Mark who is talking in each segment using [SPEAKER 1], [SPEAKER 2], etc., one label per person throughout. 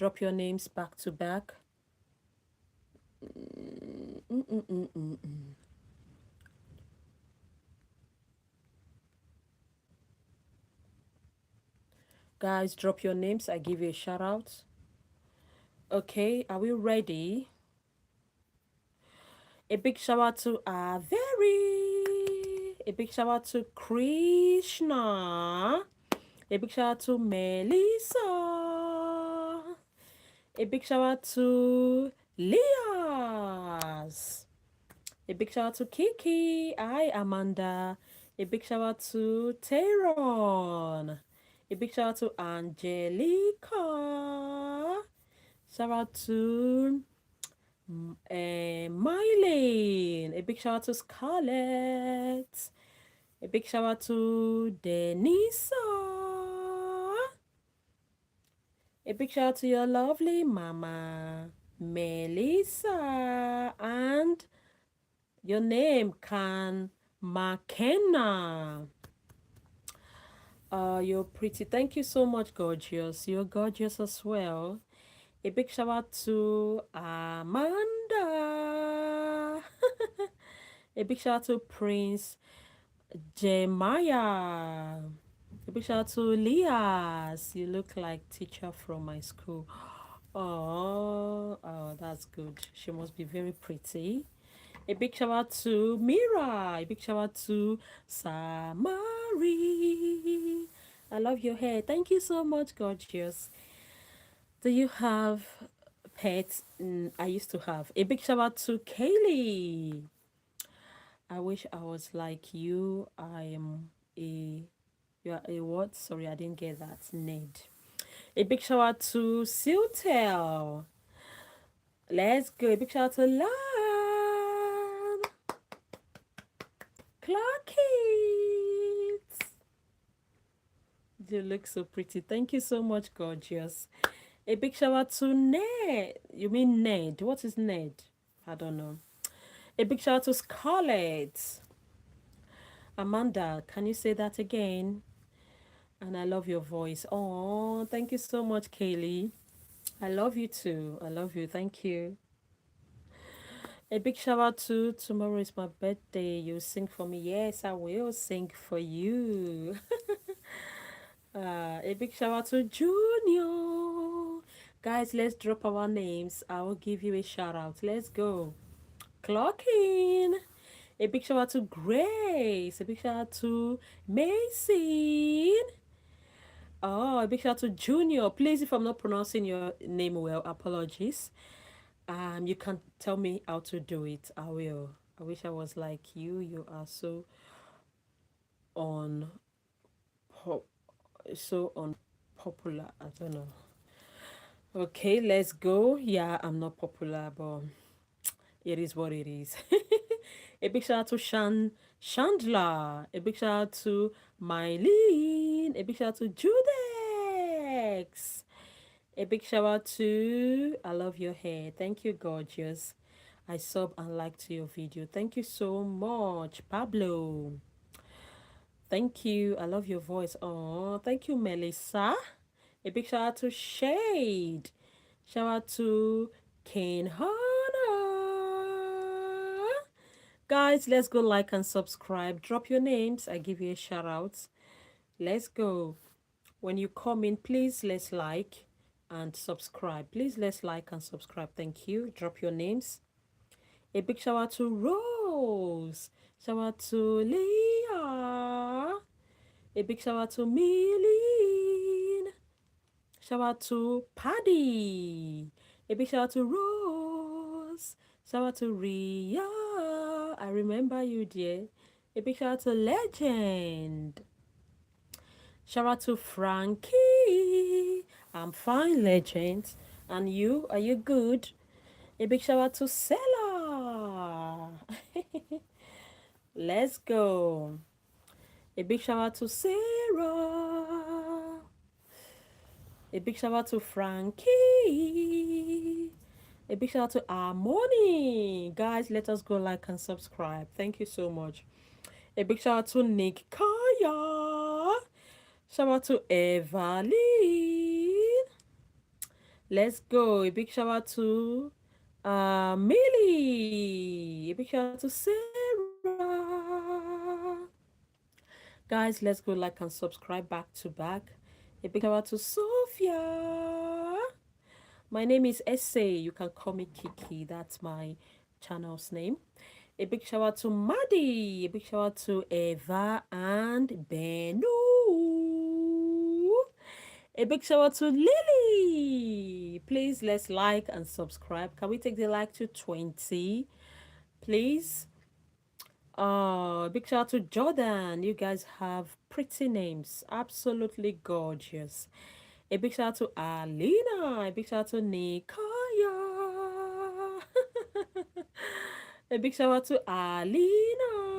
[SPEAKER 1] Drop your names back to back. Guys, drop your names. I give you a shout out. Okay, are we ready? A big shout out to Very. A big shout out to Krishna. A big shout out to Melissa. A big shout out to Lias. A big shout out to Kiki. Hi, Amanda. A big shout out to Teron. A big shout out to Angelica. Shout out to Mylene. A big shout out to Scarlett. A big shout out to Denisa. A big shout out to your lovely mama, Melissa. And your name, Can McKenna. You're pretty. Thank you so much, gorgeous. You're gorgeous as well. A big shout out to Amanda. A big shout out to Prince Jeremiah. A big shout out to Lias. You look like teacher from my school. Oh, that's good. She must be very pretty. A big shout out to Mira. A big shout out to Samari. I love your hair. Thank you so much, gorgeous. Do you have pets? I used to have. A big shout out to Kaylee. I wish I was like you. I am a... You are a what? Sorry, I didn't get that. Ned. A big shout out to Siltel. Let's go. A big shout out to Lam. Clark it. You look so pretty. Thank you so much, gorgeous. A big shout out to Ned. You mean Ned? What is Ned? I don't know. A big shout out to Scarlett. Amanda, can you say that again? And I love your voice. Oh, thank you so much, Kaylee. I love you too. I love you. Thank you. A big shout out to tomorrow is my birthday. You sing for me. Yes, I will sing for you. A big shout out to Junior. Guys, let's drop our names. I will give you a shout out. Let's go. Clock in. A big shout out to Grace. A big shout out to Mason. Oh, a big shout out to Junior. Please, if I'm not pronouncing your name well, apologies. You can tell me how to do it. I will. I wish I was like you. You are so on so unpopular. I don't know. Okay, let's go. Yeah, I'm not popular, but it is what it is. A big shout out to Chandler. A big shout out to Mylene. A big shout out to Judex. A big shout out to I love your hair. Thank you, gorgeous. I sub and like to your video. Thank you so much, Pablo. Thank you. I love your voice. Oh, thank you, Melissa. A big shout out to Shade. Shout out to Kane Hana. Guys, let's go like and subscribe. Drop your names. I give you a shout out. Let's go. When you come in, please let's like and subscribe. Please let's like and subscribe. Thank you. Drop your names. A big shout out to Rose. Shout out to Leah. A big shout out to Millie. Shout out to Paddy. A big shout out to Rose. Shout out to Ria. I remember you, dear. A big shout out to Legend. Shout out to Frankie. I'm fine, Legend. And you? Are you good? A big shout out to Sella. Let's go. A big shout out to Sarah. A big shout out to Frankie. A big shout out to Harmony. Guys, let us go like and subscribe. Thank you so much. A big shout out to Nick Kaya. Shout out to Evelyn. Let's go. A big shout out to Millie. A big shout out to Sarah. Guys, let's go like and subscribe back to back. A big shout out to Sophia. My name is Essay. You can call me Kiki. That's my channel's name. A big shout out to Maddie. A big shout out to Eva and Benu. A big shout out to Lily. Please let's like and subscribe. Can we take the like to 20? Please. Big shout out to Jordan. You guys have pretty names. Absolutely gorgeous. A big shout out to Alina. A big shout out to Nikaya. A big shout out to Alina.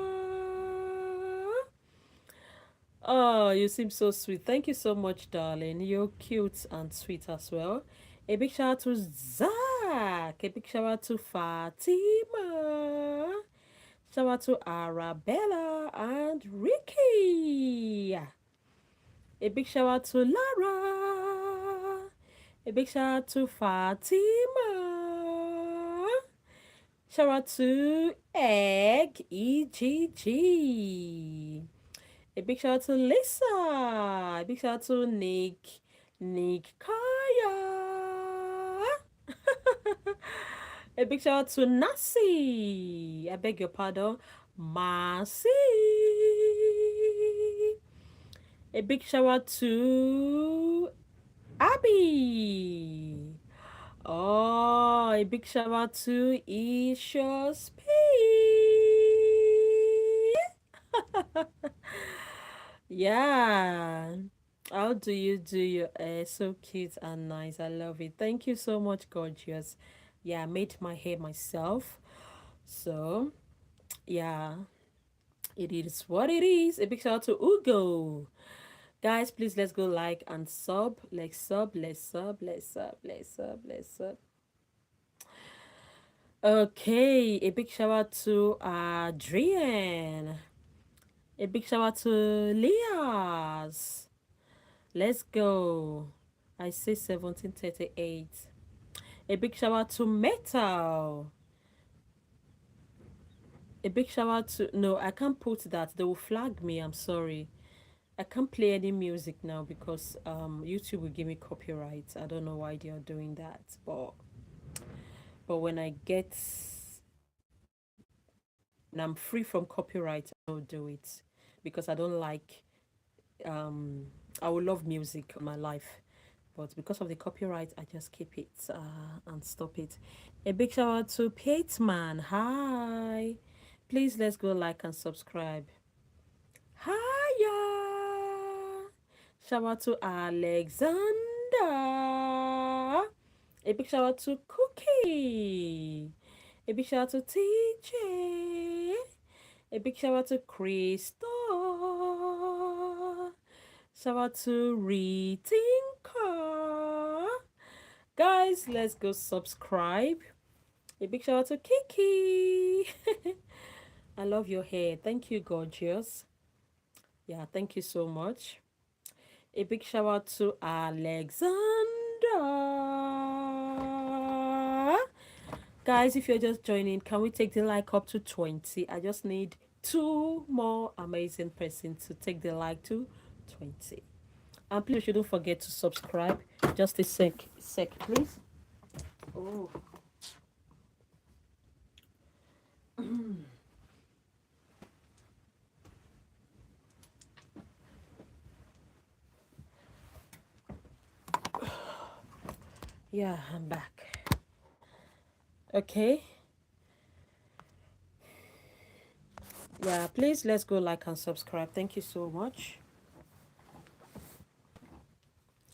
[SPEAKER 1] Oh, you seem so sweet. Thank you so much, darling. You're cute and sweet as well. A big shout out to Zach. A big shout out to Fatima. Shout out to Arabella and Ricky. A big shout out to Lara. A big shout out to Fatima. Shout out to Egg EGG. A big shout out to Lisa. A big shout out to Nick Kaya. A big shout out to Nasi. I beg your pardon, Marcy. A big shout out to Abby. Oh, a big shout out to Isha's P. Yeah. How do you do your hair? So cute and nice. I love it. Thank you so much, gorgeous. Yeah, I made my hair myself. So, yeah, it is what it is. A big shout out to Ugo. Guys, please let's go like and sub. Let's sub, let's sub, let's sub, let's sub, let's sub. Okay, a big shout out to Adrian. A big shout out to Leah's. Let's go. I say 1738. A big shout out to Metal. A big shout out to... No, I can't put that. They will flag me. I'm sorry. I can't play any music now because YouTube will give me copyright. I don't know why they are doing that. But when I get... When I'm free from copyright, I'll do it. Because I don't like... I will love music in my life. But because of the copyright, I just keep it and stop it. A big shout out to Pateman. Hi. Please let's go like and subscribe. Hiya. Shout out to Alexander. A big shout out to Cookie. A big shout out to TJ. A big shout out to Crystal. Shout out to Ritinka. Guys, let's go subscribe. A big shout out to Kiki. I love your hair. Thank you, gorgeous. Yeah, thank you so much. A big shout out to Alexander. Guys, if you're just joining, can we take the like up to 20? I just need 2 more amazing persons to take the like to 20. And please, you don't forget to subscribe. Just a sec, please. Oh. Yeah, I'm back. Okay. Yeah, please let's go like and subscribe. Thank you so much.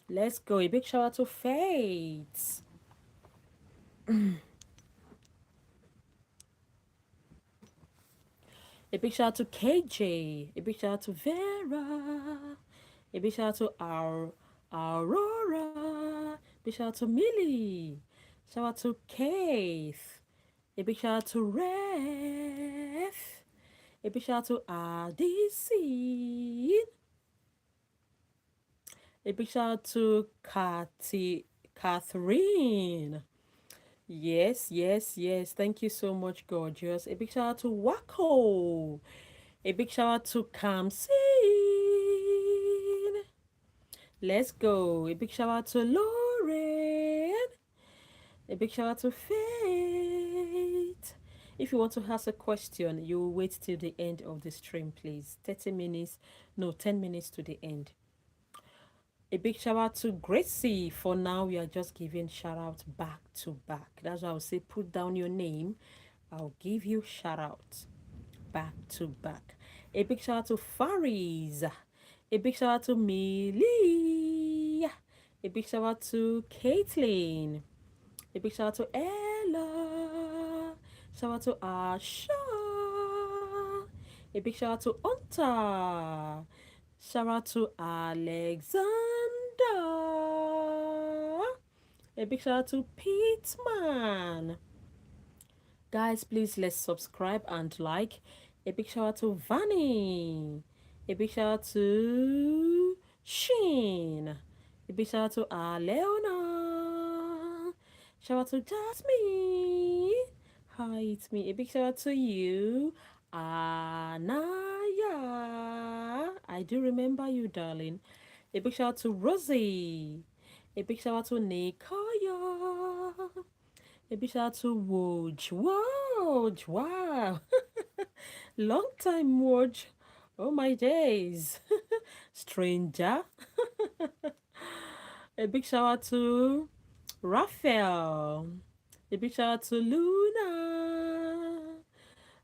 [SPEAKER 1] Let's go. A big shout out to Faith. A big shout out to KJ. A big shout out to Vera. A big shout out to Aurora. Big shout out to Millie. Shout out to Keith. A big shout out to Ref. A big shout out to RDC. A big shout out to Catherine. Yes, yes, yes. Thank you so much, gorgeous. A big shout out to Wako. A big shout out to Kamsin. Let's go. A big shout out to Lauren. A big shout out to Faith. If you want to ask a question, you will wait till the end of the stream, please. 30 minutes, no, 10 minutes to the end. A big shout out to Gracie. For now, we are just giving shout out back to back. That's why I'll say put down your name. I'll give you shout out back to back. A big shout out to Faris. A big shout out to Millie. A big shout out to Caitlin. A big shout out to Ella. Shout out to Asha. A big shout out to Onta. Shout out to Alexander. A big shout out to Pitman. Guys, please let's subscribe and like. A big shout out to Vanny. A big shout out to Sheen. A big shout out to Leona. Shout out to Jasmine. Hi, it's me. A big shout out to you, Anaya. I do remember you, darling. A big shout out to Rosie. A big shout out to Nikaya. A big shout out to Woj. Woj, wow. Long time, Woj. Oh my days. Stranger. A big shout out to Raphael. A big shout out to Luna.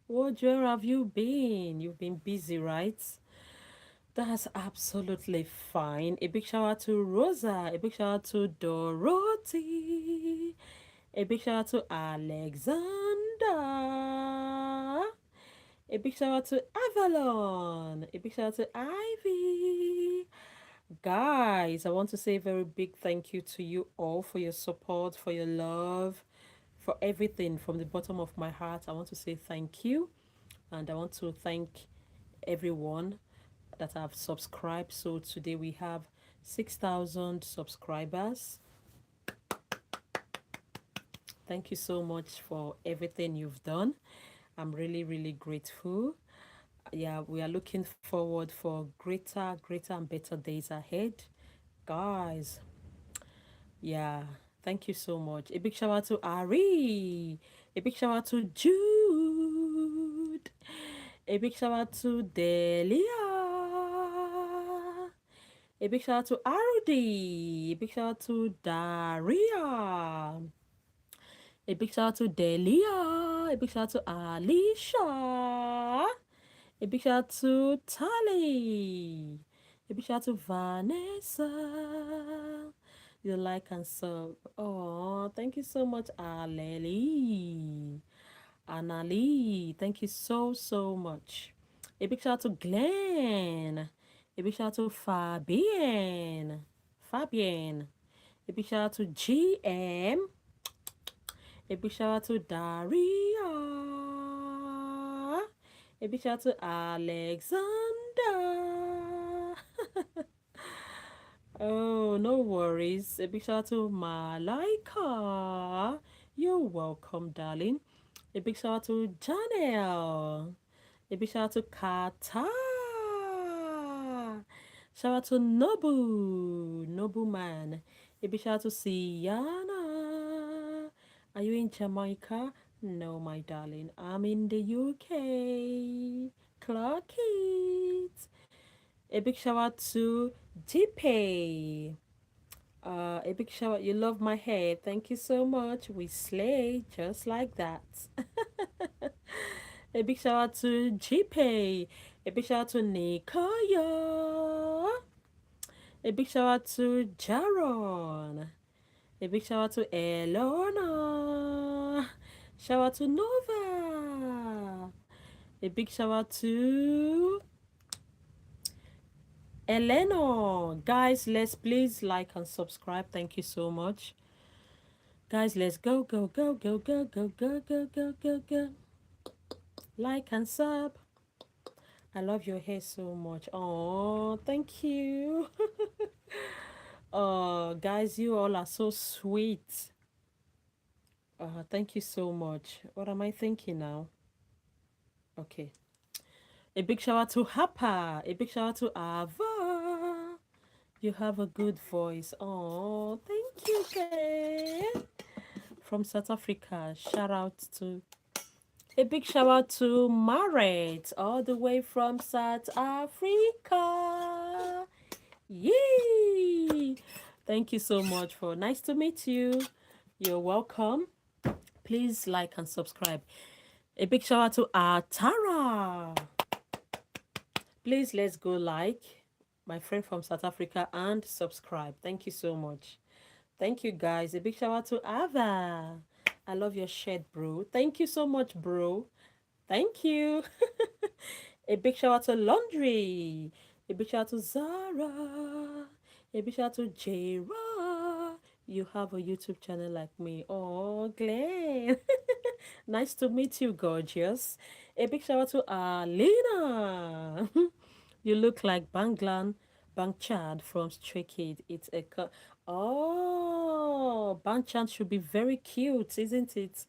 [SPEAKER 1] Woj, where have you been? You've been busy, right? That's absolutely fine. A big shout out to Rosa. A big shout out to Dorothy. A big shout out to Alexander. A big shout out to Avalon. A big shout out to Ivy. Guys, I want to say a very big thank you to you all for your support, for your love, for everything from the bottom of my heart. I want to say thank you. And I want to thank everyone that have subscribed. So today we have 6,000 subscribers. Thank you so much for everything you've done. I'm really, really grateful. Yeah, we are looking forward for greater and better days ahead. Guys, yeah, thank you so much. A big shout out to Ari. A big shout out to Jude. A big shout out to Delia. A big shout out to Arudi. A big shout out to Daria. A big shout out to Delia. A big shout out to Alicia. A big shout out to Tali. A big shout out to Vanessa. You like and sub. Oh, thank you so much, Aleli. Anali. Thank you so, so much. A big shout out to Glenn. A big shout out to Fabienne. Fabienne. A big shout out to GM. A big shout out to Daria. A big shout out to Alexander. Oh, no worries. A big shout out to Malaika. You're welcome, darling. A big shout out to Janelle. A big shout out to Kata. Shout out to Nobu. Nobu man. A big shout out to Sienna. Are you in Jamaica? No, my darling. I'm in the UK. Clock it. A big shout out to Jipe. A big shout out. You love my hair. Thank you so much. We slay just like that. A big shout out to Jipe. A big shout out to Nikaya. A big shout out to Jaron. A big shout out to Elona. Shout out to Nova. A big shout out to Elena. Guys, let's please like and subscribe. Thank you so much. Guys, let's go, go, go, go, go, go, go, go, go, go, go. Like and sub. I love your hair so much. Oh, thank you. Oh, guys, you all are so sweet. Thank you so much. What am I thinking now? Okay. A big shout out to Hapa. A big shout out to Ava. You have a good voice. Oh, thank you, Kay. From South Africa. Shout out to a big shout out to Maret, all the way from South Africa. Yay! Thank you so much for nice to meet you. You're welcome. Please like and subscribe. A big shout out to Tara. Please let's go like my friend from South Africa and subscribe. Thank you so much. Thank you guys. A big shout out to Ava. I love your shirt, bro. Thank you so much, bro. Thank you. A big shout out to Laundry. A big shout out to Zara. A big shout out to Jera. You have a YouTube channel like me. Oh, Glenn. Nice to meet you, gorgeous. A big shout out to Alina. You look like Banglan Bangchad from Stray Kid. It's a oh, Bangchan should be very cute, isn't it?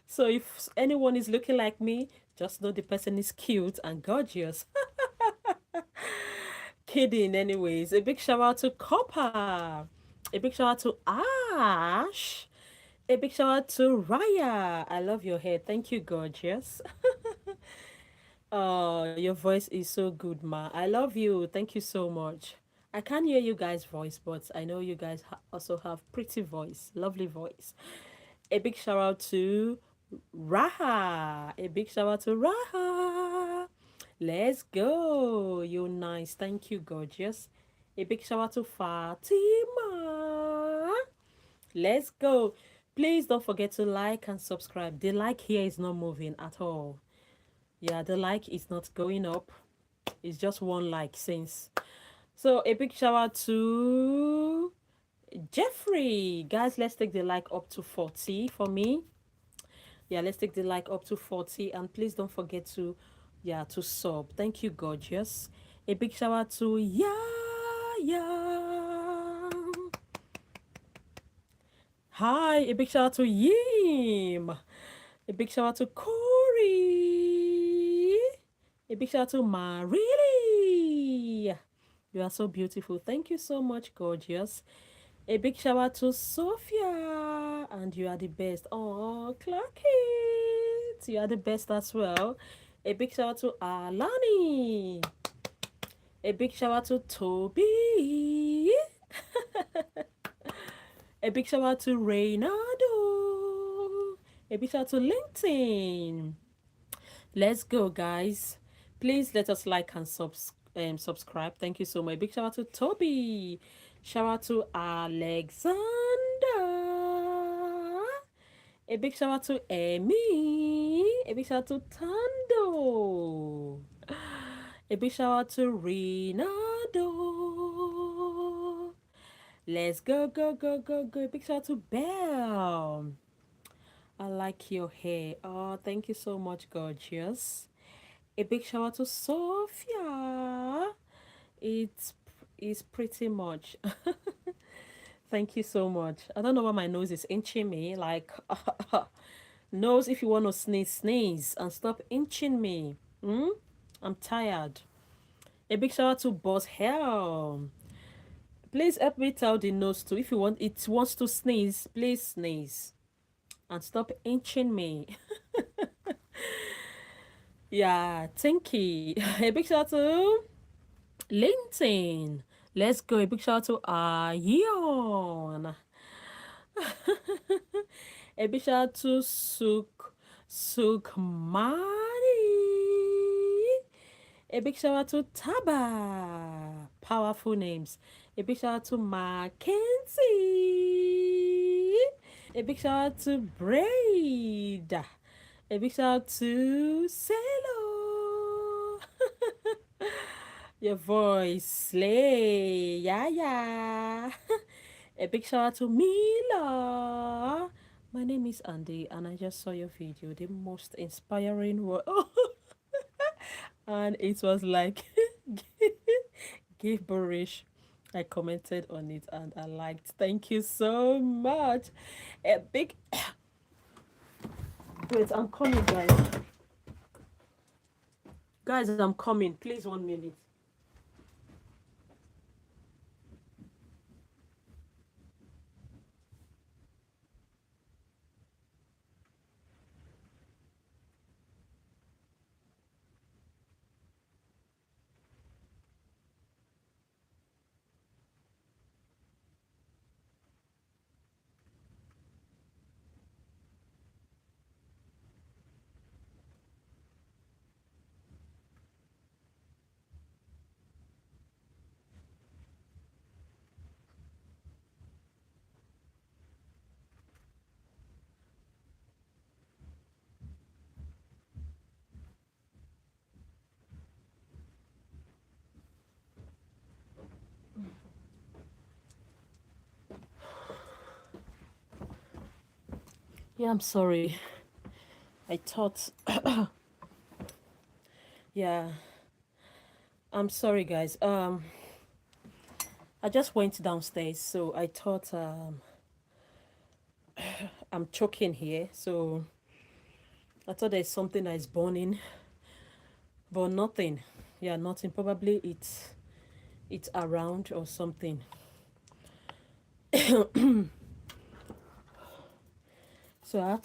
[SPEAKER 1] So if anyone is looking like me, just know the person is cute and gorgeous. Kidding, anyways. A big shout out to Copper. A big shout out to Ash. A big shout out to Raya. I love your hair. Thank you, gorgeous. Oh, your voice is so good, Ma. I love you. Thank you so much. I can't hear you guys' voice, but I know you guys also have pretty voice, lovely voice. A big shout out to Raha. A big shout out to Raha. Let's go. You're nice. Thank you, gorgeous. A big shout out to Fatima. Let's go. Please don't forget to like and subscribe. The like here is not moving at all. Yeah, the like is not going up. It's just one like since. So a big shout out to Jeffrey. Guys, let's take the like up to 40 for me. Yeah, let's take the like up to 40. And please don't forget to, yeah, to sub. Thank you, gorgeous. A big shout out to Yeah. Hi, a big shout out to Yim. A big shout out to Corey. A big shout out to Marily. You are so beautiful. Thank you so much, gorgeous. A big shout out to Sophia. And you are the best. Oh, Clark it. You are the best as well. A big shout out to Alani. A big shout out to Toby. A big shout out to Reynaldo. A big shout out to LinkedIn. Let's go, guys. Please let us like and subscribe. Thank you so much. Big shout out to Toby. Shout out to Alexander. A big shout out to Amy. A big shout out to Tando. A big shout out to Rinaldo. Let's go, go, go, go, go. A big shout out to Belle. I like your hair. Oh, thank you so much, gorgeous. A big shout out to Sophia. It's pretty much. Thank you so much. I don't know why my nose is inching me. Like, nose, if you want to sneeze, sneeze and stop inching me. I'm tired. A big shout out to Boss Helm. Please help me tell the nose to, if you want, it wants to sneeze, please sneeze and stop inching me. Yeah, Tinky. A big shout out to LinkedIn. Let's go. A big shout out to Ion. A big shout out to Sukmani. A big shout out to Taba. Powerful names. A big shout out to Mackenzie. A big shout out to Braid. A big shout out to Cello. Your voice, slay. Yeah, yeah. A big shout out to Mila. My name is Andy, and I just saw your video, the most inspiring one. And it was like gibberish. I commented on it and I liked. Thank you so much. A big wait, I'm coming, guys. Guys, I'm coming. Please 1 minute. Yeah, I'm sorry. I thought yeah, I'm sorry, guys. I just went downstairs, so I thought I'm choking here. So I thought there's something that is burning, but nothing. Yeah, nothing. Probably it's around or something. So I had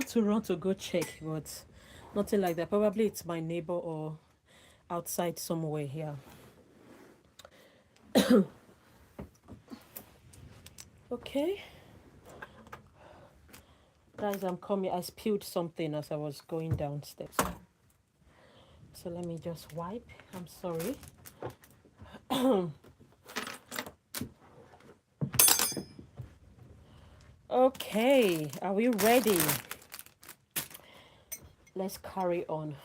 [SPEAKER 1] to run to go check, but nothing like that. Probably it's my neighbor or outside somewhere here. Okay. Guys, I'm coming. I spilled something as I was going downstairs. So let me just wipe. I'm sorry. Okay, are we ready? Let's carry on.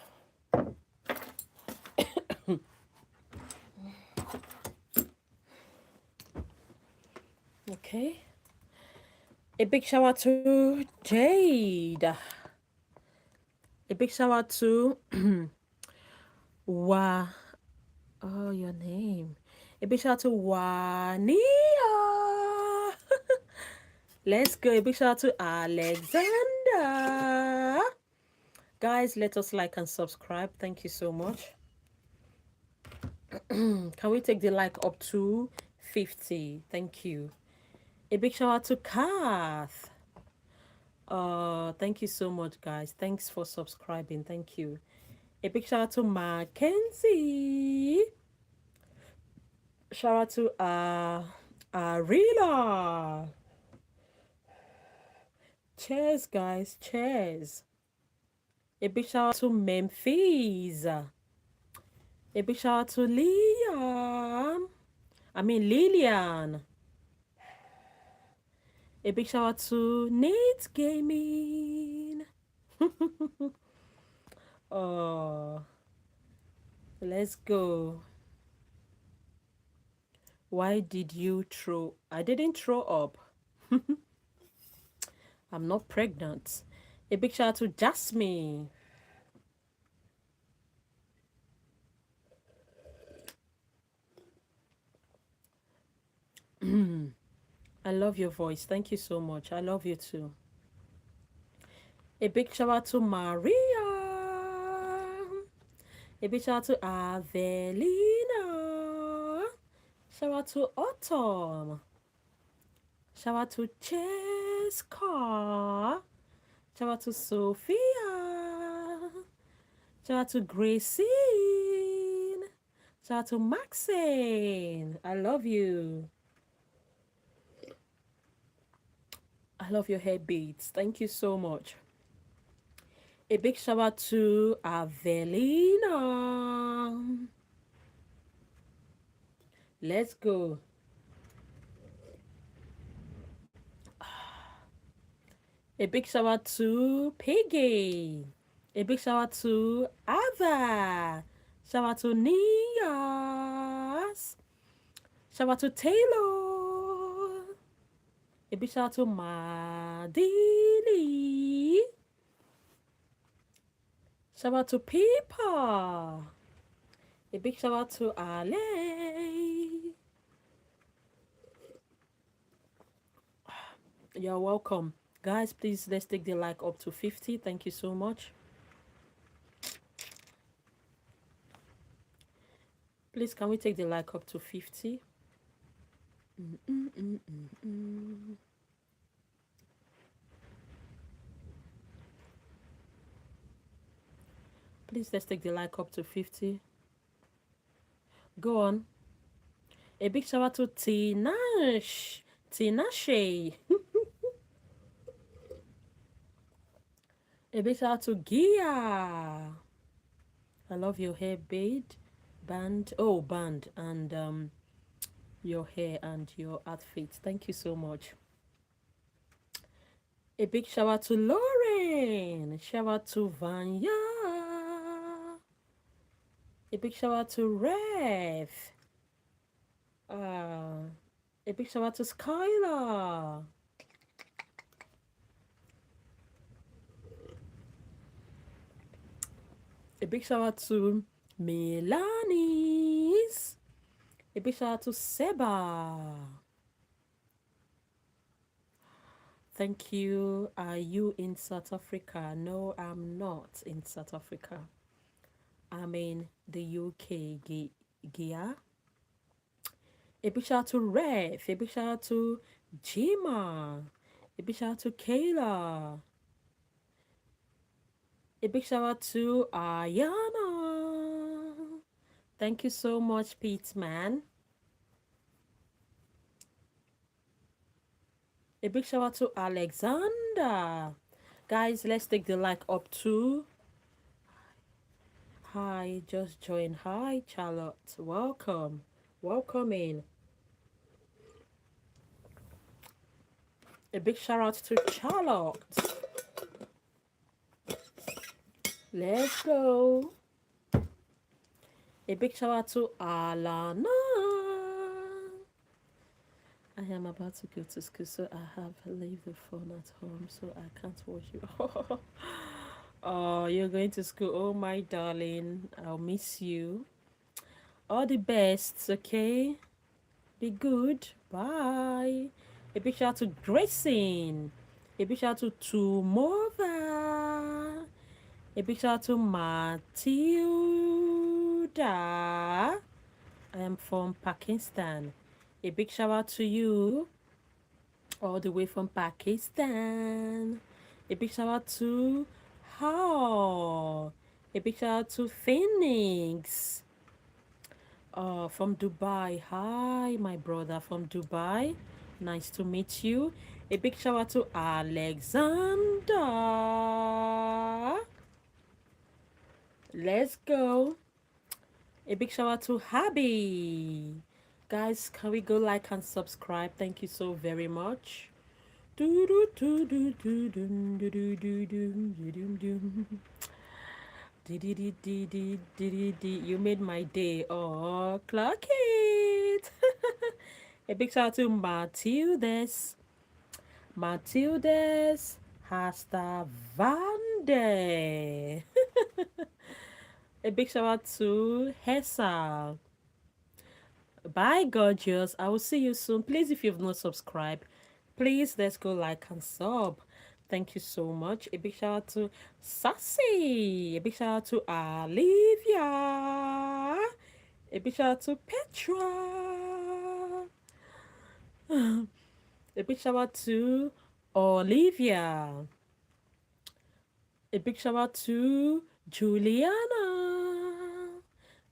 [SPEAKER 1] Okay. A big shout out to Jade. A big shout out to Wa. Oh, your name. A big shout out to Wania. Let's go. A big shout out to Alexander. Guys, let us like and subscribe. Thank you so much. Can we take the like up to 50? Thank you. A big shout out to Kath. Thank you so much, guys. Thanks for subscribing. Thank you. A big shout out to Mackenzie. Shout out to Arila. Cheers, guys. Cheers. A big shout out to Memphis. A big shout out to Liam. Lillian. A big shout out to Nate Gaming. Oh, let's go. Why did you throw? I didn't throw up. I'm not pregnant. A big shout out to Jasmine. I love your voice. Thank you so much. I love you too. A big shout out to Maria. A big shout out to Avelina. Shout out to Autumn. Shout out to Cheska. Shout out to Sophia. Shout out to Gracine. Shout out to Maxine. I love you. I love your hair beads. Thank you so much. A big shout out to Avelina. Let's go. A big shout out to Piggy. A big shout out to Ava. Shout out to Nias. Shout out to Taylor. A big shout out to Madini. Shout out to Peepa. A big shout out to Ale. You're welcome. Guys, please let's take the like up to 50. Thank you so much. Please, can we take the like up to 50? Please, let's take the like up to 50. Go on. A big shout out to Tinash. Tinashe. A big shout out to Gia. I love your hair, band. Band. Oh, band. And your hair and your outfit. Thank you so much. A big shout out to Lauren. Shout out to Vanya. A big shout out to Rev. A big shout out to Skylar. A big shout out to Melanis. A big shout out to Seba. Thank you. Are you in South Africa? No, I'm not in South Africa. I'm in the UK, Gia. A big shout out to Rev. A big shout out to Jima. A big shout out to Kayla. A big shout out to Ayana. Thank you so much, Pete Man. A big shout out to Alexander. Guys, let's take the like up to. Hi, just join. Hi, Charlotte. Welcome. Welcome in. A big shout out to Charlotte. Let's go. A big shout out to Alana. I am about to go to school, so I have leave the phone at home, so I can't watch you. Oh, you're going to school. Oh, my darling. I'll miss you. All the best, okay? Be good. Bye. A big shout out to Grayson. A big shout out to Tumova. A big shout out to Matilda. I am from Pakistan. A big shout out to you, all the way from Pakistan. A big shout out to How. A big shout out to Phoenix. From Dubai. Hi, my brother from Dubai. Nice to meet you. A big shout out to Alexander. Let's go. A big shout out to Habi. Guys, can we go like and subscribe? Thank you so very much. You made my day. Oh, clock it. A big shout out to Matildes. Matildes Hasta Vande. A big shout out to Hessa. Bye, gorgeous. I will see you soon. Please, if you've not subscribed, please let's go like and sub. Thank you so much. A big shout out to Sassy. A big shout out to Olivia. A big shout out to Petra. A big shout out to Olivia. A big shout out to Juliana.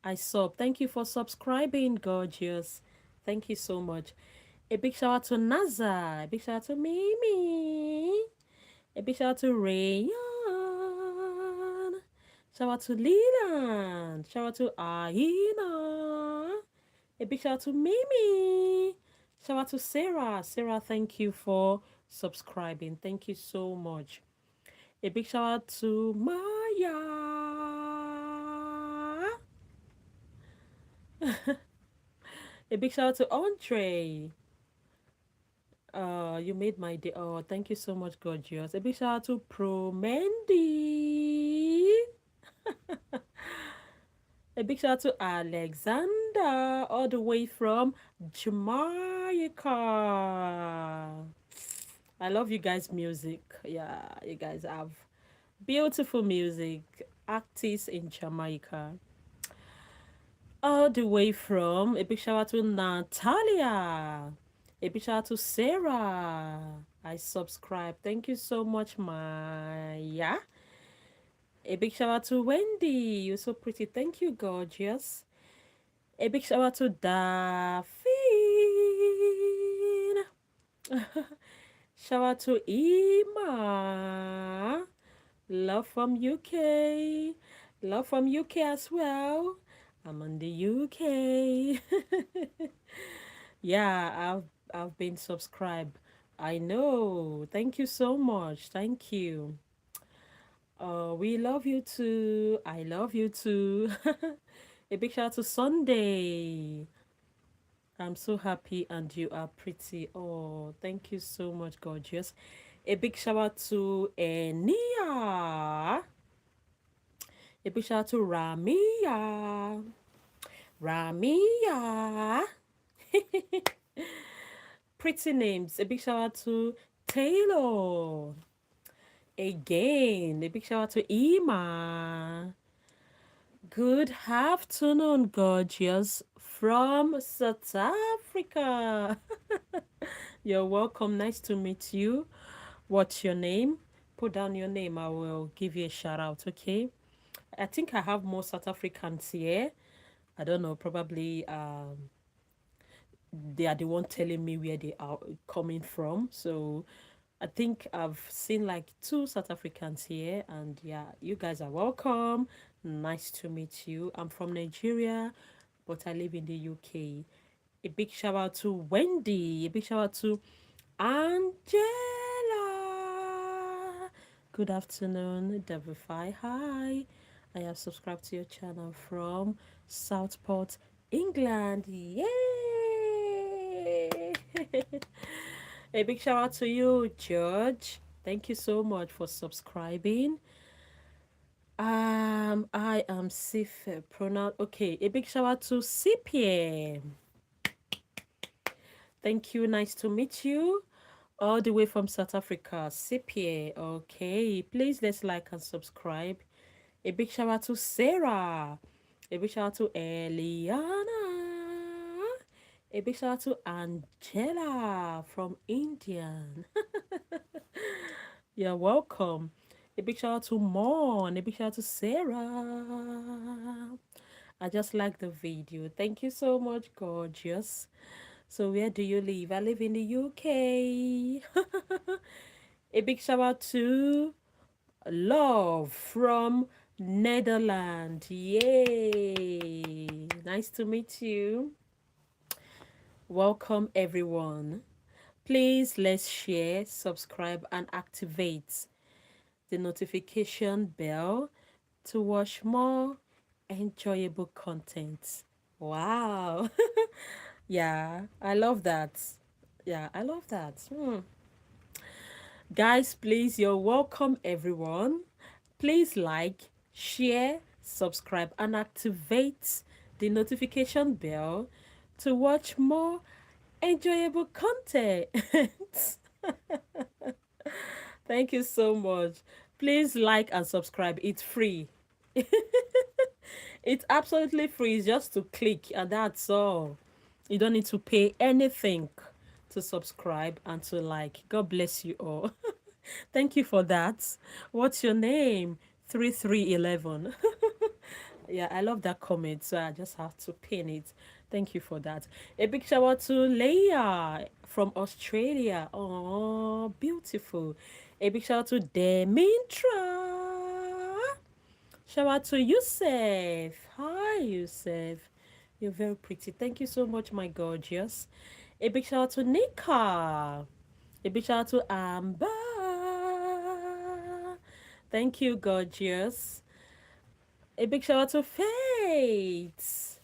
[SPEAKER 1] I sub. Thank you for subscribing, gorgeous. Thank you so much. A big shout out to Naza. A big shout out to Mimi. A big shout out to Rayan. Shout out to Leland. Shout out to Aina. A big shout out to Mimi. Shout out to Sarah. Sarah, thank you for subscribing. Thank you so much. A big shout out to Maya. A big shout out to Andre. You made my day. Oh, thank you so much, gorgeous. A big shout out to Pro Mandy. A big shout out to Alexander, all the way from Jamaica. I love you guys' music. Yeah, you guys have beautiful music. Artists in Jamaica. All the way from a big shout out to Natalia. A big shout out to Sarah. I subscribe. Thank you so much, Maya. A big shout out to Wendy. You're so pretty. Thank you, gorgeous. A big shout out to Daphne. Shout out to Ima. Love from UK. Love from UK as well. I'm in the UK. Yeah, I've been subscribed. I know. Thank you so much. Thank you. We love you too. I love you too. A big shout out to Sunday. I'm so happy and you are pretty. Oh, thank you so much, gorgeous. A big shout out to Enia. A big shout out to Ramia. Ramia. Pretty names. A big shout out to Taylor. Again, a big shout out to Ima. Good afternoon, gorgeous, from South Africa. You're welcome. Nice to meet you. What's your name? Put down your name. I will give you a shout out, okay? I think I have more South Africans here. I don't know, probably they are the one telling me where they are coming from. So I think I've seen like two South Africans here, and yeah, you guys are welcome. Nice to meet you. I'm from Nigeria, but I live in the UK. A big shout out to Wendy. A big shout out to Angela. Good afternoon, Davify. Hi. I have subscribed to your channel from Southport, England. Yay! A big shout out to you, George. Thank you so much for subscribing. I am Sif pronoun. Okay, a big shout out to CPM. Thank you. Nice to meet you. All the way from South Africa, CPA. Okay, please let's like and subscribe. A big shout out to Sarah. A big shout out to Eliana. A big shout out to Angela from Indian. You're welcome. A big shout out to Mon. A big shout out to Sarah. I just like the video. Thank you so much, gorgeous. So where do you live? I live in the UK. A big shout out to Love from Netherlands. Yay! Nice to meet you. Welcome everyone. Please let's share, subscribe and activate the notification bell to watch more enjoyable content. Wow. Yeah, I love that. Yeah, I love that. Guys, please, you're welcome, everyone. Please like, share, subscribe, and activate the notification bell to watch more enjoyable content. Thank you so much. Please like and subscribe. It's free. It's absolutely free. It's just to click, and that's all. You don't need to pay anything to subscribe and to like. God bless you all. Thank you for that. What's your name? 3311. Yeah, I love that comment, so I just have to pin it. Thank you for that. A big shout out to Leia from Australia. Oh, beautiful. A big shout out to Demintra. Shout out to Yusuf. Hi, Yusuf. You're very pretty. Thank you so much, my gorgeous. A big shout out to Nika. A big shout out to Amber. Thank you, gorgeous. A big shout out to Faith.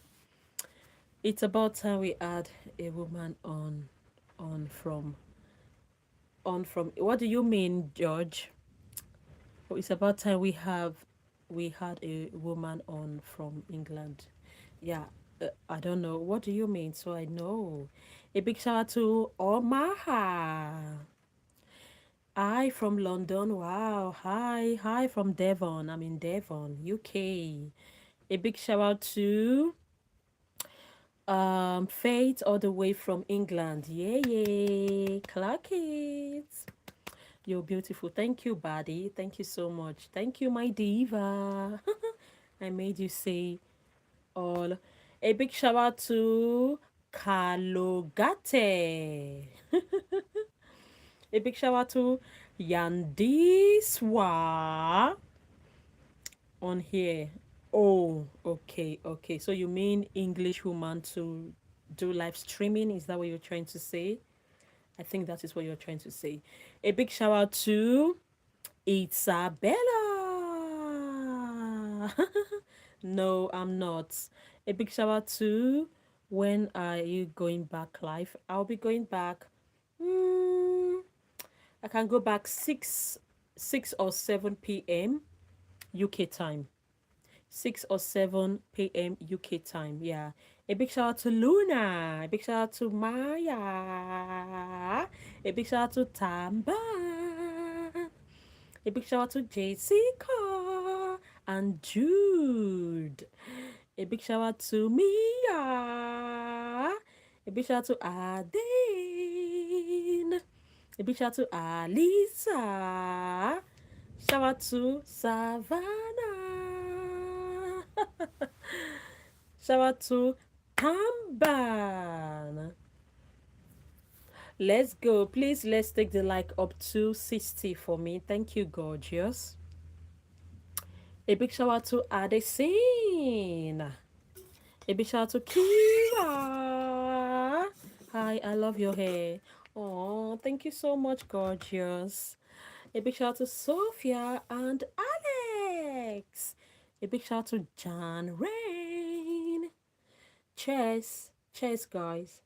[SPEAKER 1] It's about time we add a woman on from what do you mean, George? Oh, it's about time we had a woman on from England. Yeah, I don't know. What do you mean? So I know. A big shout out to Omaha. Hi from London. Wow. Hi. Hi from Devon. I'm in Devon, UK. A big shout out to Faith all the way from England. Yay. Clock it. You're beautiful. Thank you, buddy. Thank you so much. Thank you, my diva. I made you say all. A big shout out to Kalogate. A big shout out to Yandiswa on here. Oh, okay, okay. So you mean English woman to do live streaming? Is that what you're trying to say? I think that is what you're trying to say. A big shout out to Isabella. No, I'm not. A big shout out to when are you going back live? I'll be going back. Hmm, I can go back 6 or 7 p.m. UK time. 6 or 7 p.m. UK time. Yeah. A big shout out to Luna. A big shout out to Maya. A big shout out to Tamba. A big shout out to Jessica and Jude. A big shout out to Mia. A big shout out to Adine. A big shout out to Alisa. Shout out to Savannah. Shout out to Tamban. Let's go. Please, let's take the like up to 60 for me. Thank you, gorgeous. A big shout out to Adesin. A big shout out to Kira. Hi, I love your hair. Oh, thank you so much, gorgeous. A big shout out to Sophia and Alex. A big shout out to John Rain. Cheers. Cheers, guys.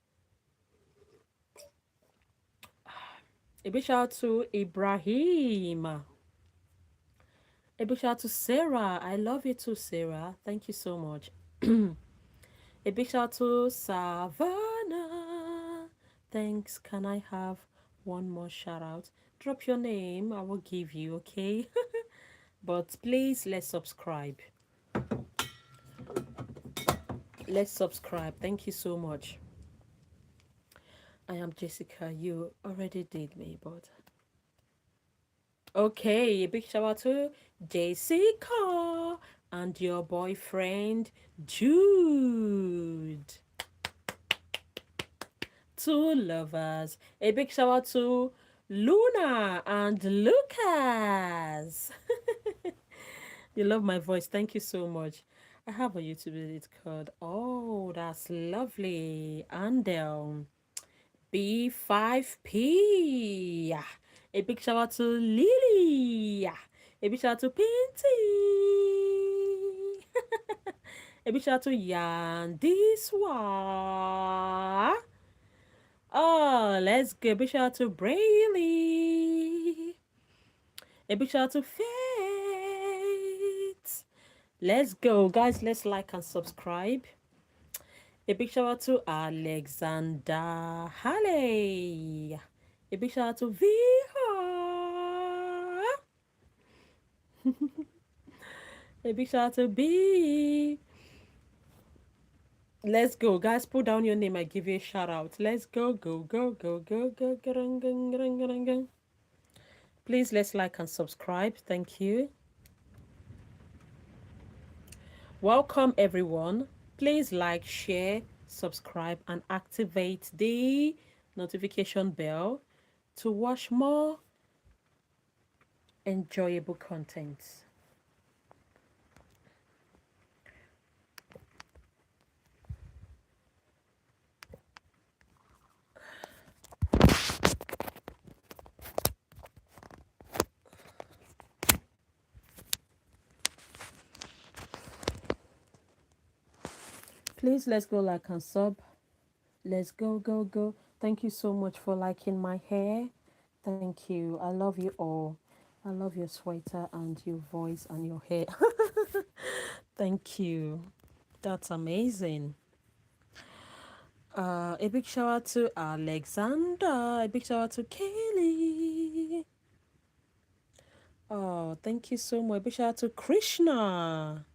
[SPEAKER 1] A big shout out to Ibrahim. A big shout out to Sarah. I love you too, Sarah. Thank you so much. A big shout out to Savannah. Thanks. Can I have one more shout out? Drop your name. I will give you, okay? But please, let's subscribe. Let's subscribe. Thank you so much. I am Jessica. You already did me, but okay. A big shout out to Jessica and your boyfriend Jude. Two lovers. A big shout out to Luna and Lucas. You love my voice. Thank you so much. I have a YouTube video. It's called, oh, that's lovely. And B5P. A big shout out to Lily. A big shout out to Pinty. A big shout out to Yandiswa. Oh, let's go. A big shout out to Brayley. A big shout out to Faith. Let's go, guys. Let's like and subscribe. A big shout out to Alexander Halley. A big shout out to Viha. A big shout out to B. Let's go, guys. Put down your name. I give you a shout out. Let's go, go, go, go, go, go, go, go, go, go, go. Please, let's like and subscribe. Thank you. Welcome, everyone. Please like, share, subscribe, and activate the notification bell to watch more enjoyable content. Please, let's go like and sub. Let's go, go, go. Thank you so much for liking my hair. Thank you. I love you all. I love your sweater and your voice and your hair. Thank you. That's amazing. A big shout out to Alexander. A big shout out to Kaylee. Oh, thank you so much. Big shout out to Krishna.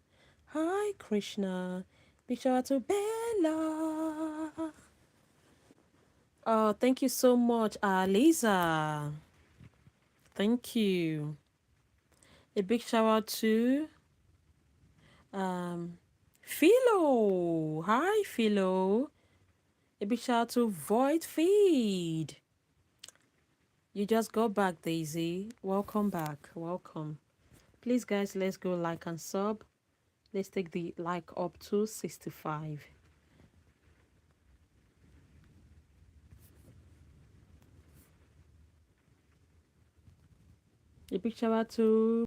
[SPEAKER 1] Hi, Krishna. Big shout out to Bella. Oh, thank you so much, Lisa. Thank you. A big shout out to Philo. Hi, Philo. A big shout out to Void Feed. You just got back, Daisy. Welcome back. Welcome. Please, guys, let's go like and sub. Let's take the like up to 65. A big shout out to